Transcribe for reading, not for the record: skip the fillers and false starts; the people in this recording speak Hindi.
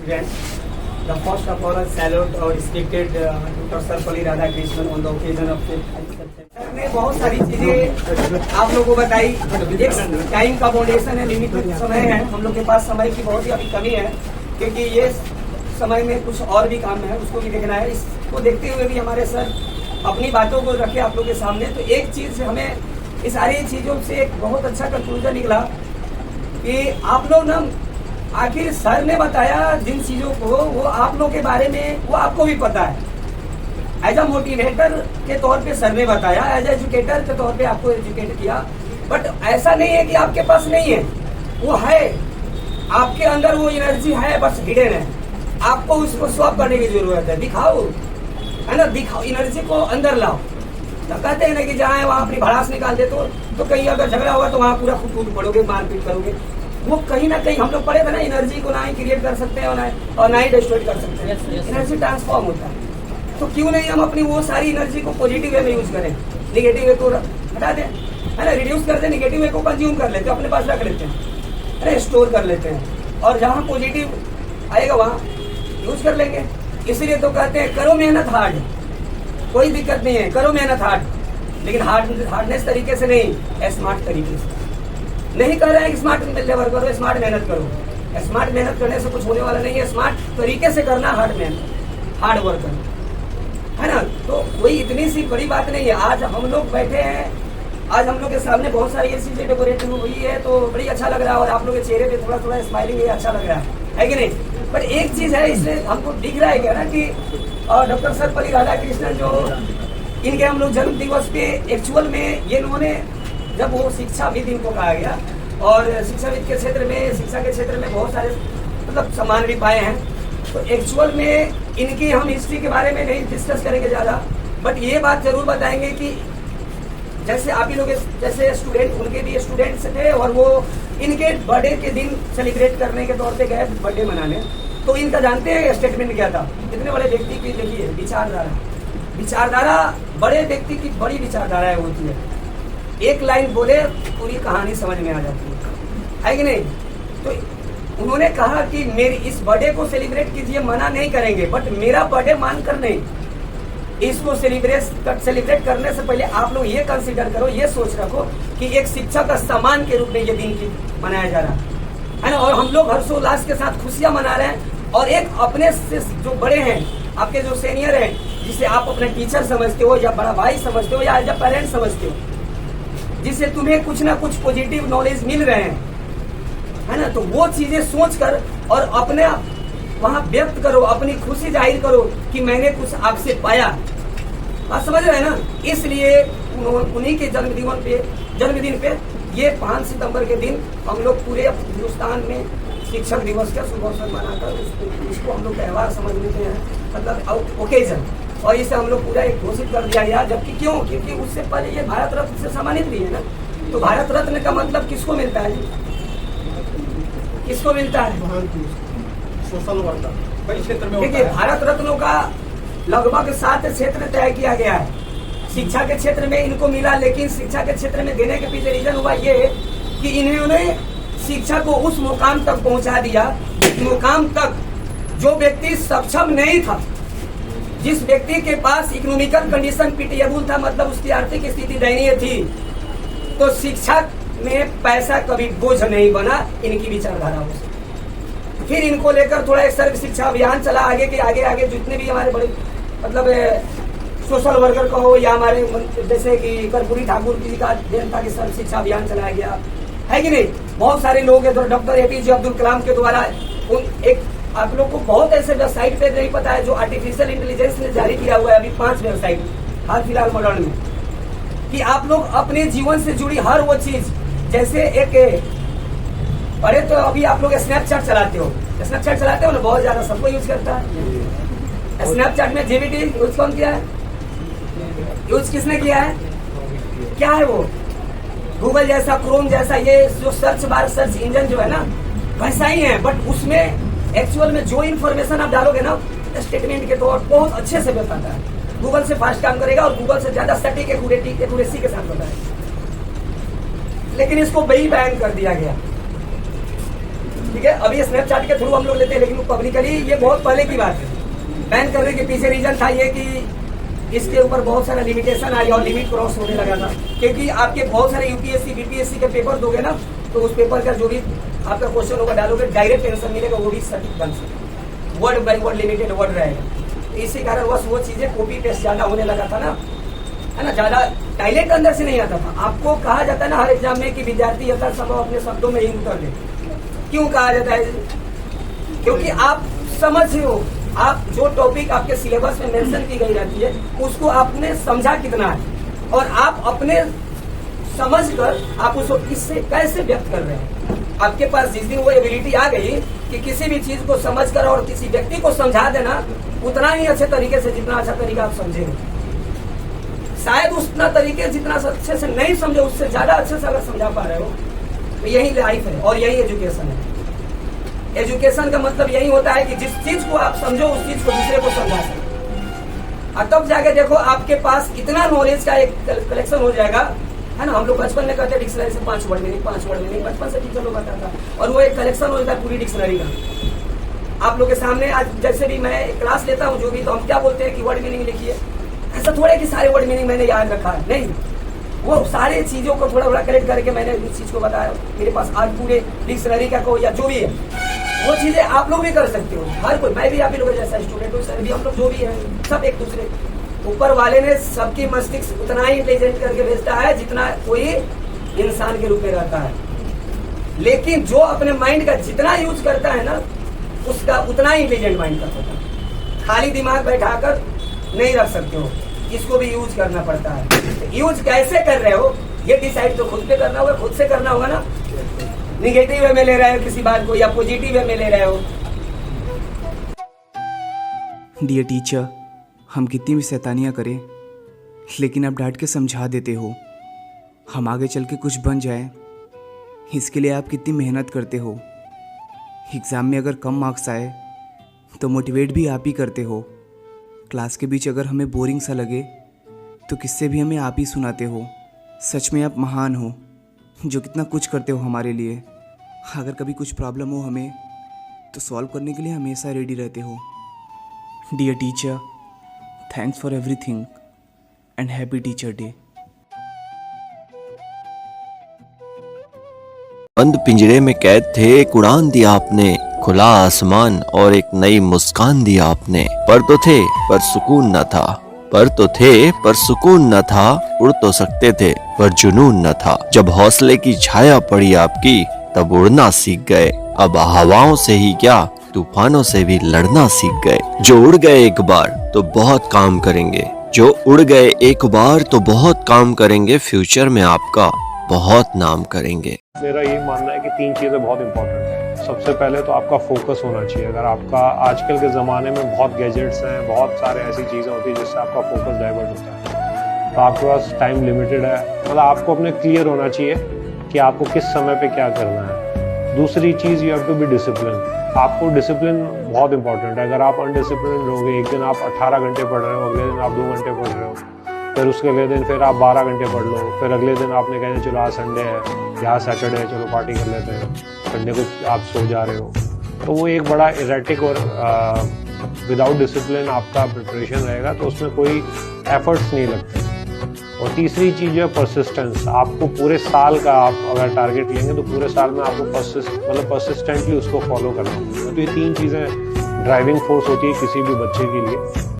Students, the first of all salute or respected Dr. Sarvapalli Radhakrishnan on the occasion of sir ने बहुत सारी चीजें आप लोगों को बताई। एक टाइम का बाउंडेशन है, लिमिटेड समय है, हम लोग के पास समय की बहुत ही अभी कमी है, क्योंकि ये समय में कुछ और भी काम है, उसको भी देखना है। इसको देखते हुए भी हमारे सर अपनी बातों को रखे आप लोग के सामने। तो एक चीज हमें इस सारी चीजों से एक बहुत अच्छा कंक्लूजन निकला कि आप लोग ना आखिर सर ने बताया जिन चीजों को वो आप लोगों के बारे में वो आपको भी पता है। एज अ मोटिवेटर के तौर पे सर ने बताया, एज एजुकेटर के तौर पे आपको एजुकेट किया, बट ऐसा नहीं है कि आपके पास नहीं है, वो है आपके अंदर, वो एनर्जी है, बस हिडन है। आपको उसको स्वैप करने की जरूरत है, दिखाओ, है ना, दिखाओ, एनर्जी को अंदर लाओ। तो कहते हैं ना कि जहाँ है वहाँ अपनी भड़ास निकाल दे, तो कहीं अगर झगड़ा हुआ तो वहाँ पूरा खुद टूट पड़ोगे, मारपीट करोगे। वो कहीं ना कहीं हम लोग पढ़े थे ना, एनर्जी को ना ही क्रिएट कर सकते हैं और ना ही डिस्ट्रॉय कर सकते हैं। एनर्जी ट्रांसफॉर्म होता है, तो क्यों नहीं हम अपनी वो सारी एनर्जी को पॉजिटिव वे में यूज करें, निगेटिव वे को हटा दें, है ना, रिड्यूस कर दें, निगेटिव वे को कंज्यूम कर लेते हैं, अपने पास रख लेते हैं, है ना, स्टोर कर लेते हैं, और जहाँ पॉजिटिव आएगा वहाँ यूज कर लेंगे। इसीलिए तो कहते हैं करो मेहनत हार्ड, कोई दिक्कत नहीं है, करो मेहनत हार्ड, लेकिन हार्डनेस तरीके से नहीं, स्मार्ट तरीके से। नहीं कर रहे हैं स्मार्ट लेबर करो, स्मार्ट मेहनत करो। स्मार्ट मेहनत करने से कुछ होने वाला नहीं है, स्मार्ट तरीके से करना, हार्ड मेहनत, हार्ड वर्क करना, है ना। तो कोई इतनी सी बड़ी बात नहीं है। आज हम लोग बैठे हैं, आज हम लोग के सामने बहुत सारी ऐसी चीजें डेकोरेट हुई है, तो बड़ी अच्छा लग रहा है, और आप लोग के चेहरे पे थोड़ा थोड़ा स्माइलिंग है, अच्छा लग रहा है कि नहीं। बट एक चीज है, इसमें हमको दिख रहा है क्या ना कि डॉक्टर सर्वपल्ली राधाकृष्णन जो इनके हम लोग जन्म दिवस पे एक्चुअल में ये इन्होंने, जब वो शिक्षाविद इनको कहा गया, और शिक्षाविद के क्षेत्र में, शिक्षा के क्षेत्र में बहुत सारे मतलब सम्मान भी पाए हैं, तो एक्चुअल में इनकी हम हिस्ट्री के बारे में नहीं डिस्कस करेंगे ज्यादा, बट ये बात जरूर बताएंगे कि जैसे आप ही लोग जैसे स्टूडेंट, उनके भी स्टूडेंट्स थे, और वो इनके बर्थडे के दिन सेलिब्रेट करने के तौर पे गए बर्थडे मनाने, तो इनका जानते हैं स्टेटमेंट क्या था। इतने बड़े व्यक्ति की देखिए विचारधारा, बड़े व्यक्ति की बड़ी विचारधाराएं होती है, एक लाइन बोले पूरी कहानी समझ में आ जाती है कि नहीं। तो उन्होंने कहा कि मेरी इस बर्थडे को सेलिब्रेट कीजिए, मना नहीं करेंगे, बट मेरा बर्थडे मानकर नहीं, इसको सेलिब्रेट करने से पहले आप लोग ये कंसीडर करो, ये सोच रखो कि एक शिक्षक का सम्मान के रूप में ये दिन की मनाया जा रहा है ना, और हम लोग हर्षोल्लास के साथ खुशियां मना रहे हैं। और एक अपने से जो बड़े हैं, आपके जो सीनियर हैं, जिसे आप अपने टीचर समझते हो, या बड़ा भाई समझते हो, या एज अ पेरेंट समझते हो, जिससे तुम्हें कुछ ना कुछ पॉजिटिव नॉलेज मिल रहे हैं, है ना, तो वो चीजें सोचकर और अपने वहां व्यक्त करो, अपनी खुशी जाहिर करो कि मैंने कुछ आपसे पाया। आप समझ रहे हैं ना। इसलिए उन्हीं के जन्मदिन पे ये 5 सितंबर के दिन हम लोग पूरे हिंदुस्तान में शिक्षक दिवस का शुभ अवसर मनाकर उसको हम लोग त्यौहार समझ लेते हैं, मतलब ओकेजन, और इसे हम लोग पूरा एक घोषित कर दिया गया। जबकि क्यों? क्योंकि उससे पहले ये भारत रत्न से सम्मानित भी है ना। तो भारत रत्न का मतलब किसको मिलता है जी? किसको मिलता है? सोशल वर्कर कई क्षेत्र में। देखिए, भारत रत्नों का लगभग 7 क्षेत्र तय किया गया है। शिक्षा के क्षेत्र में इनको मिला, लेकिन शिक्षा के क्षेत्र में देने के पीछे रीजन हुआ ये कि इन्होंने शिक्षा को उस मुकाम तक पहुंचा दिया, मुकाम तक जो व्यक्ति सक्षम नहीं था, जिस व्यक्ति के पास इकोनॉमिकल कंडीशन पिटिएबल था, मतलब उसकी आर्थिक स्थिति दयनीय थी, तो शिक्षा में पैसा कभी बोझ नहीं बना इनकी विचारधाराओं से। फिर इनको लेकर थोड़ा एक सर्व शिक्षा अभियान चला आगे के आगे जितने भी हमारे बड़े मतलब सोशल वर्कर का हो, या हमारे जैसे कि कर्पूरी ठाकुर जी का देन था कि सर्व शिक्षा अभियान चलाया गया है कि नहीं। बहुत सारे लोग हैं, डॉक्टर APJ अब्दुल कलाम के द्वारा एक, आप लोग को बहुत ऐसे वेबसाइट पे नहीं पता है जो आर्टिफिशियल इंटेलिजेंस ने जारी किया हुआ है अभी 5 वेबसाइट हाल फिलहाल मॉडर्न में, कि आप लोग अपने जीवन से जुड़ी हर वो चीज, जैसे एक अरे तो अभी आप लोग स्नैपचैट चलाते हो ना, बहुत ज्यादा सबको यूज करता है। स्नैपचैट में JVT यूज कौन किया है? यूज किसने किया है? क्या है वो? गूगल जैसा, क्रोम जैसा, ये जो सर्च इंजन जो है ना, वैसा ही है, बट उसमें एक्चुअल में जो इन्फॉर्मेशन आप डालोगे ना, स्टेटमेंट के तौर बहुत अच्छे से बताता है। गूगल से फास्ट काम करेगा और गूगल से ज्यादा सटीक एक्यूरेसी के साथ बताएगा, लेकिन इसको वही बैन कर दिया गया। ठीक है। अभी स्नैपचैट के थ्रू हम लोग लेते हैं, लेकिन पब्लिकली ये बहुत पहले की बात है। बैन करने के पीछे रीजन था ये कि इसके ऊपर बहुत सारा लिमिटेशन आई और लिमिट क्रॉस होने लगा था, क्योंकि आपके बहुत सारे यूपीएससी बीपीएससी के पेपर दोगे ना, तो उस पेपर का जो भी आपका क्वेश्चन होगा डालोगे, डायरेक्ट आंसर मिलेगा, वो भी सटीक ढंग से, word by word limited word रहेगा। इसी कारण बस वो चीजें कॉपी पेस्ट ज्यादा होने लगा था ना, है ना, ज्यादा टैलेंट अंदर से नहीं आता था। आपको कहा जाता है ना हर एग्जाम में कि विद्यार्थी यथासंभव अपने शब्दों में ही उत्तर दे। क्यों कहा जाता है? क्योंकि आप समझ रहे हो, आप जो टॉपिक आपके सिलेबस में मेंशन की गई रहती है उसको आपने समझा कितना है, और आप अपने समझकर आप उसको किससे कैसे व्यक्त कर रहे हैं। आपके पास जिस दिन वो एबिलिटी आ गई कि किसी भी चीज को समझकर और किसी व्यक्ति को समझा देना, उतना ही अच्छे तरीके से, जितना अच्छा तरीका आप समझेंगे, शायद उतना तरीके जितना अच्छे से नहीं समझे उससे ज्यादा अच्छे से अगर समझा पा रहे हो, तो यही लाइफ है और यही एजुकेशन है। एजुकेशन का मतलब यही होता है कि जिस चीज को आप समझो उस चीज को दूसरे को समझा सके, और तब जाके देखो आपके पास इतना नॉलेज का एक कलेक्शन हो जाएगा, है ना। हम लोग बचपन में कहते हैं डिक्शनरी से 5 वर्ड मीनिंग, 5 वर्ड मीनिंग, बचपन से टीचर लोग बताता था, और वो एक कलेक्शन हो जाता है पूरी डिक्शनरी का। आप लोग के सामने आज जैसे भी मैं क्लास लेता हूँ जो भी, तो हम क्या बोलते हैं कि वर्ड मीनिंग लिखिए। ऐसा थोड़ा कि सारे वर्ड मीनिंग मैंने याद रखा है, नहीं, वो सारे चीजों को थोड़ा थोड़ा कलेक्ट करके मैंने उस चीज को बताया। मेरे पास आज पूरे डिक्शनरी का को या जो भी है वो चीजें आप लोग भी कर सकते हो, हर कोई, मैं भी आप ही लोग जैसा स्टूडेंट हूँ, सर भी, हम लोग जो भी है सब एक दूसरे, ऊपर वाले ने सबकी मस्तिष्क उतना ही इंटेलिजेंट करके भेजता है जितना कोई इंसान के रूप में रहता है। लेकिन जो अपने माइंड का जितना यूज करता है ना, उसका उतना ही इंटेलिजेंट माइंड का होता है। खाली दिमाग बैठाकर नहीं रख सकते हो, इसको भी यूज करना पड़ता है। यूज कैसे कर रहे हो ये डिसाइड तो खुद पे करना होगा, खुद से करना होगा ना। निगेटिव वे में ले रहे हो किसी बात को या पॉजिटिव वे में ले रहे हो। डियर टीचर, हम कितनी भी शैतानियाँ करें, लेकिन आप डांट के समझा देते हो। हम आगे चल के कुछ बन जाए, इसके लिए आप कितनी मेहनत करते हो। एग्ज़ाम में अगर कम मार्क्स आए तो मोटिवेट भी आप ही करते हो। क्लास के बीच अगर हमें बोरिंग सा लगे तो किससे भी हमें आप ही सुनाते हो। सच में आप महान हो जो कितना कुछ करते हो हमारे लिए। अगर कभी कुछ प्रॉब्लम हो हमें तो सॉल्व करने के लिए हमेशा रेडी रहते हो। Dear teacher, thanks for everything and happy teacher day. बंद पिंजरे में कैद थे, एक उड़ान दिया आपने, खुला आसमान और एक नई मुस्कान दिया आपने। पर तो थे पर सुकून न था, पर तो थे पर सुकून न था, उड़ तो सकते थे पर जुनून न था। जब हौसले की छाया पड़ी आपकी तब उड़ना सीख गए। अब हवाओं से ही क्या तूफानों से भी लड़ना सीख गए। जो उड़ गए एक बार तो बहुत काम करेंगे, जो उड़ गए एक बार तो बहुत काम करेंगे, फ्यूचर में आपका बहुत नाम करेंगे। मेरा ये मानना है कि 3 चीज़ें बहुत इंपॉर्टेंट है। सबसे पहले तो आपका फोकस होना चाहिए। अगर आपका आजकल के ज़माने में बहुत गैजेट्स हैं, बहुत सारे ऐसी चीज़ें होती हैं जिससे आपका फोकस डाइवर्ट होता है, तो आपके पास टाइम लिमिटेड है। मतलब आपको अपने क्लियर होना चाहिए कि आपको किस समय पे क्या करना है। दूसरी चीज़, you have to be discipline. आपको डिसिप्लिन बहुत इंपॉर्टेंट है। अगर आप अनडिसिप्लिन रहोगे, एक दिन आप 18 घंटे पढ़ रहे हो, अगले दिन आप 2 घंटे पढ़ रहे हो, फिर उसके अगले दिन फिर आप 12 घंटे पढ़ लो, फिर अगले दिन आपने कहा चलो आज संडे है या सैटरडे है चलो पार्टी कर लेते हैं, संडे को आप सो जा रहे हो, तो वो एक बड़ा इरेटिक और विदाउट डिसिप्लिन आपका प्रिपरेशन रहेगा, तो उसमें कोई एफर्ट्स नहीं लगते। और तीसरी चीज़ है परसिस्टेंस। आपको पूरे साल का आप अगर टारगेट लेंगे तो पूरे साल में आपको परसिस्टेंटली उसको फॉलो करना होगा। तो ये 3 चीज़ें ड्राइविंग फोर्स होती है किसी भी बच्चे के लिए।